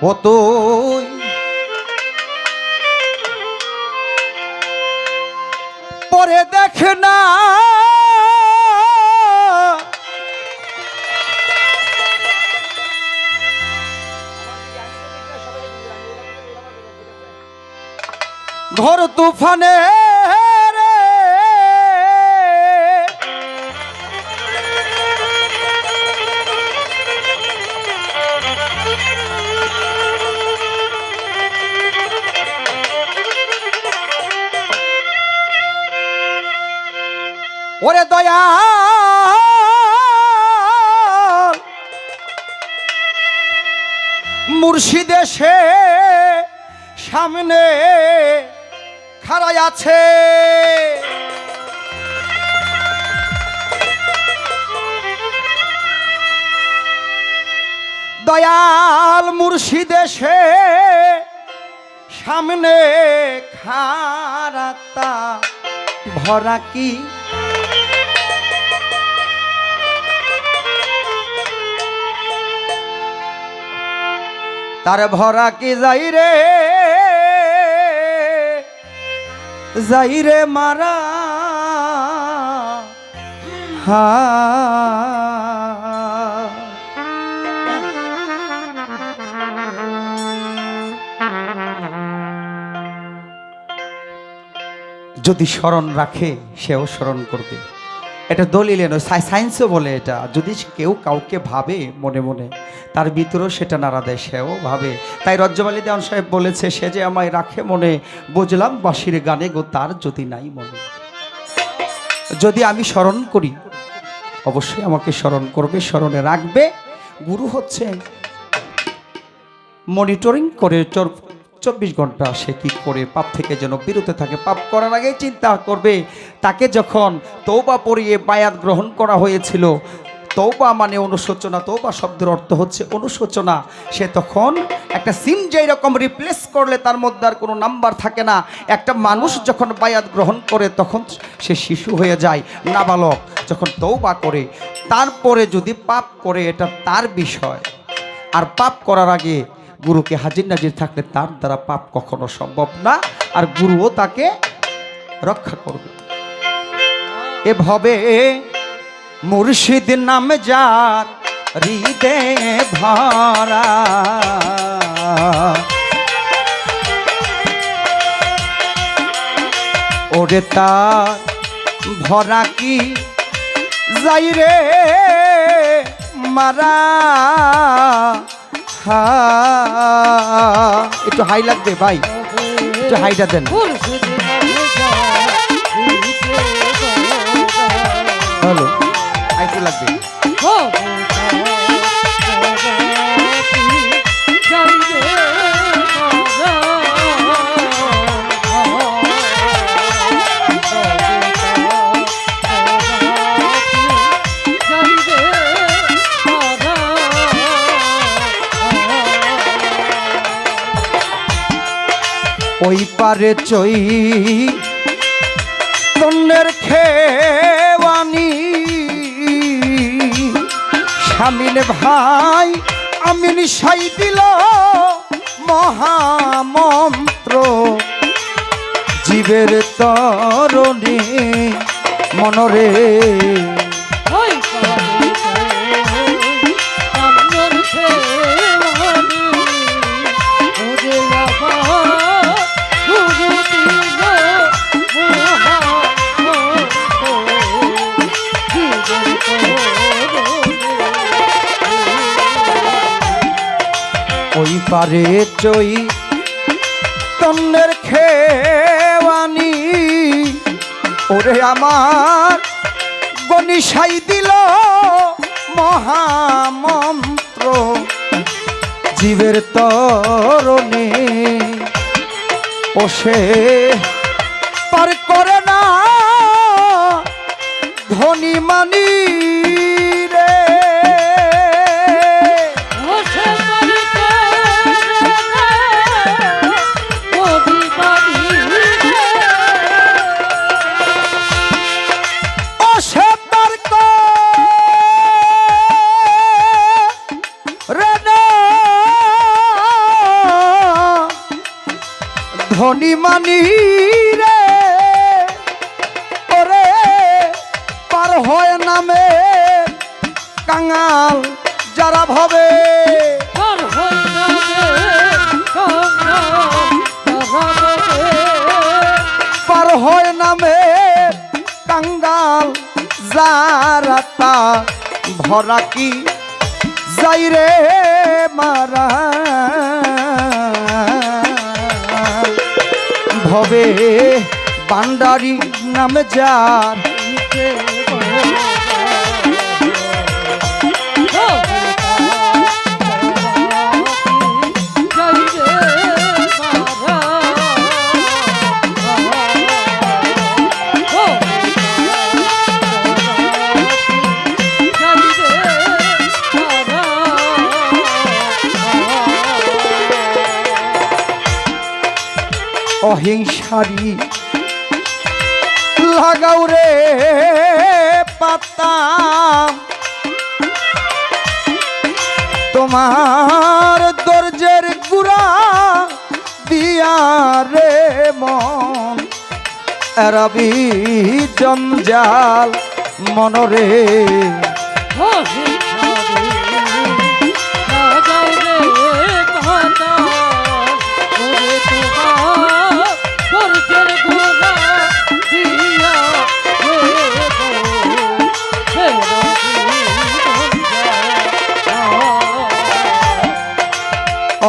ও তুই পরে দেখ না ঘর তুফানে রে ওরে দয়া মুর্শিদ এসে সামনে খাড়াই আছে দয়াল মুর্শিদ এসে সামনে খাড়াতা ভরা কি তার ভরা কি যাই রে মারা হা যদি স্মরণ রাখে সেও স্মরণ করবে। এটা দলিলে নয়, সায়েন্সও বলে এটা। যদি কেউ কাউকে ভাবে মনে মনে, তার ভিতরেও সেটা নাড়া দেয়, সেও ভাবে। তাই রজ্জমালী দেওয়ান সাহেব বলেছে, সে যে আমায় রাখে মনে, বুঝলাম বাঁশির গানে গো তার যদি নাই মনে। যদি আমি স্মরণ করি অবশ্যই আমাকে স্মরণ করবে, স্মরণে রাখবে। গুরু হচ্ছে মনিটরিং করে 24 ঘন্টা সে কি করে পাপ থেকে যেন বিরত থাকে। পাপ করার আগেই চিন্তা করবে। তাকে যখন তওবা পড়িয়ে বায়াত গ্রহণ করা হয়েছিল, তওবা মানে অনুশোচনা, তওবা শব্দের অর্থ হচ্ছে অনুশোচনা। সে তখন একটা সিম যেই রকম রিপ্লেস করলে তার মধ্যে আর কোনো নাম্বার থাকে না। একটা মানুষ যখন বায়াত গ্রহণ করে তখন সে শিশু হয়ে যায়, নাবালক। যখন তওবা করে তারপরে যদি পাপ করে এটা তার বিষয়। আর পাপ করার আগে গুরুকে হাজির নাজির থাকলে তার দ্বারা পাপ কখনো সম্ভব না, আর গুরুও তাকে রক্ষা করবে। এভাবে মুর্শিদ নাম যার হৃদয়ে ভরা, ওরে তার ভরা কি যাই রে মারা। একটু হাই লাগবে ভাই, একটু হাইটা দেন। হ্যালো, একটু লাগবে। ওই পারে চই তন্নের খেওয়ানি, স্বামীন ভাই আমিন সাই দিল মহামন্ত্র, জীবের তরণী মনরে। ওই পারে চই তন্নের খেওয়ানি, ওরে আমার গনিশাই দিল মহামন্ত্র, জীবের তরণে ও সে পার করে না ধনী মানি রে। ধনী মানি রে ওরে পার হয় নামে কাঙাল যারা ভাবে পার হয় নামে কাঙ্গাল যারা তা ভরা কি যাই রে মারা ভবে বান্ডারি নামে যার অহিংসারি লাগাও রে পাতা তোমার দরজের গুড়া দিয়া রে মন এরাবি জঞ্জাল মনরে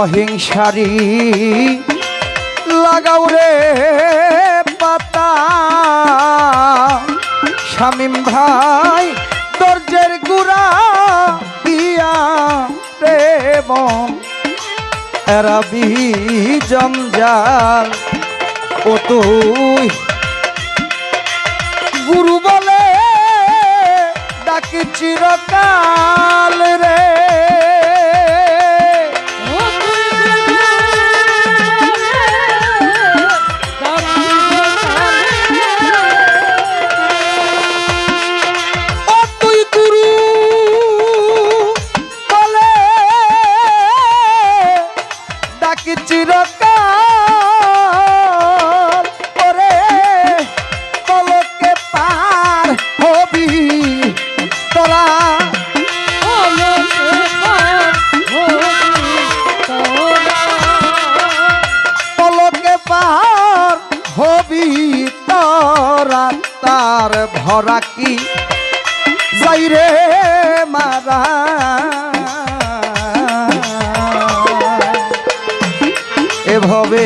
অহিংসারি লাগাও রে পাতা শামিম ভাই দরজের গুড়া দিয়া রে মন এরাবি জঞ্জাল ও তুই গুরু বলে ডাকি চিরকাল রে তার ভরা কি যাই রে মারা এভাবে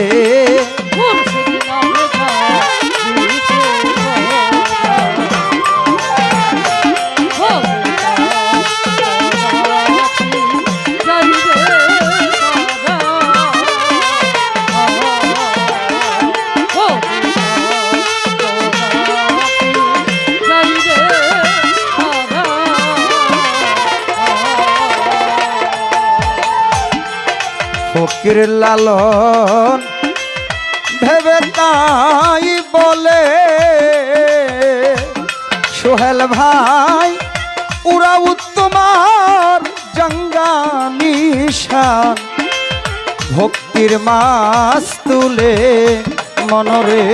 ফকির লালন ভেবে তাই বলে সোহেল ভাই উড়াও তোমার জঙ্গা নিশান ভক্তির মাছ তুলে মনরে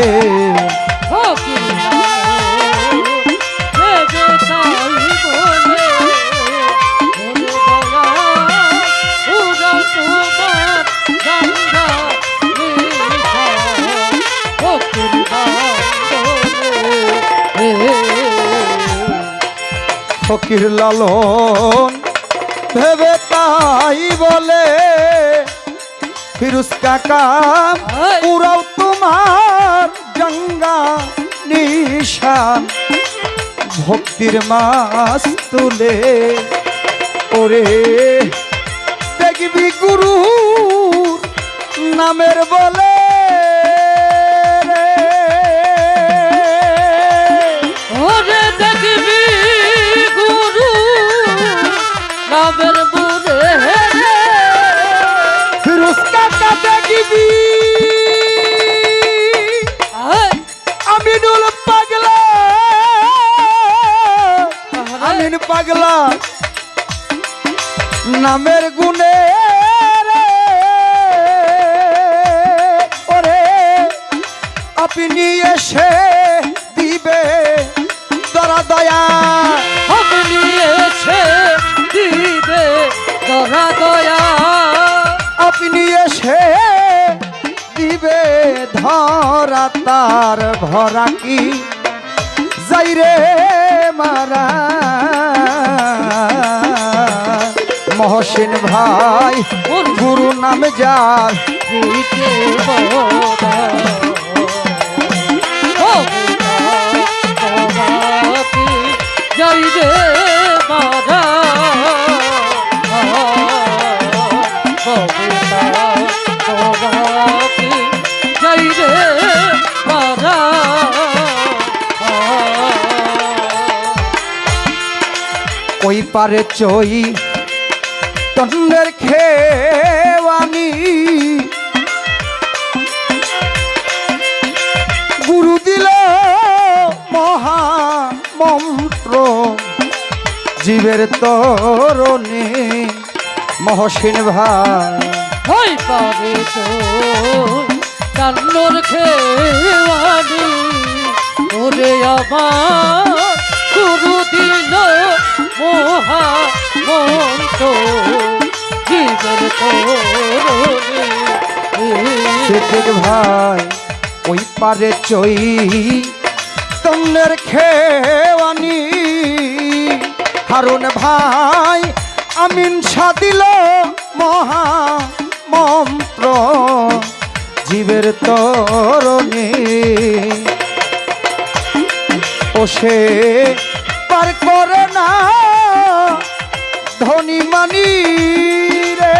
ফকির লালন ভেবে তাই বলে ফিরোজ কাকা উড়াও তোমার জঙ্গা নিশান ভক্তির মাছ তুলে ওরে দেখবি গুরু নামের বলে ফিরোজ কাকা দেখবি আমিনুল পাগলা আমিন পাগলা নামের গুণে ওরে আপনি এসে দিবে দরা দয়া, আপনি এসে দিবে দরা দয়া, আপনি এসে দিবে ধরা তার ভরা কি যাই রে মারা। মহসিন ভাই গুরু নাম যার দিতে বদা যাই রে মারা, যাই রে মারা। ওই পারে চই তন্নের খেওয়ানি, গুরু দিল মহা মন্ত্র জীবের তরণে। মহসিন ভাই হই পারে তো কান্নর খেওয়ানি, ওরে আমার গুরু দিল মহা মন্ত্র জীবন তোরণে। সিদ্দিক ভাই ওই পারে চই তন্নের খেওয়ানি, হারুন ভাই আমিন শাহ দিল মহা মন্ত্র জীবের তরণে। ও সে পার করে না ধনী মানি রে,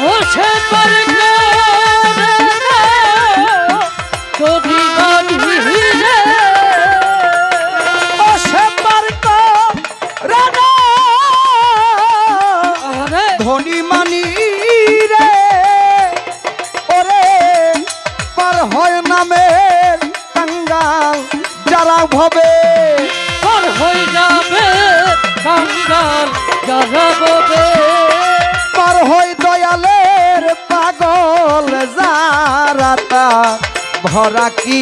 ও সে পার করে না ধনী মানি রে, ও সে পার করে না ধনী মানি রে। ওরে পার হয় নামের কাঙ্গাল যারা ভবে, পার হয়ে যাবে কাঙ্গাল যারা ববে, পার হয় দয়ালের পাগল যারা তা ভরা কি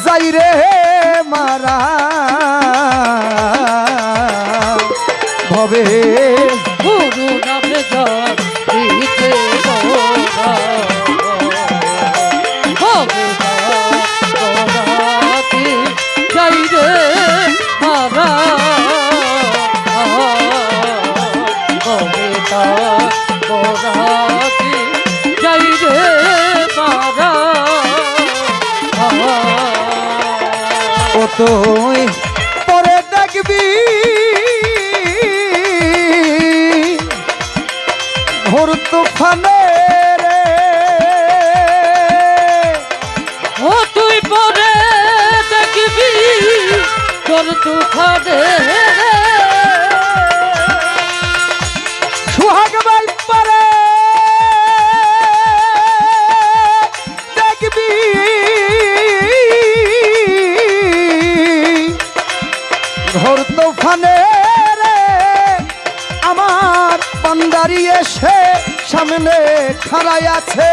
যাই রে মারা। ভবে গুরু নামে যার দিতে বদা বদাতি যাই রে মারা, বদা বদাতি যাই রে মারা। ও তুই পরে দেখবি ভোর তুফানে রে, ও তুই পরে দেখবি তোর তুফানে সুহাগ বাই পারে দেখবি ঘোর তুফানে রে। আমার বান্দারি এসে সামনে খাড়াই আছে,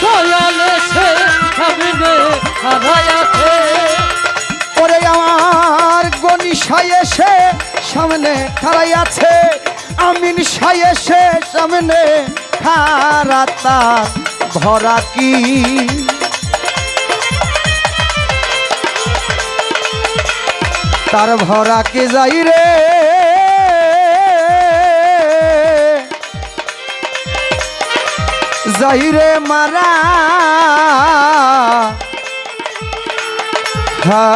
দয়াল এসে সামনে খাড়াই আছে, ওরে আমার গনিশাই এসে সামনে খাড়াই আছে, আমিন শাহ এসে সামনে খাড়া তার ভরা কি তার ভরা কি যাই রে যাই রে মারা। হা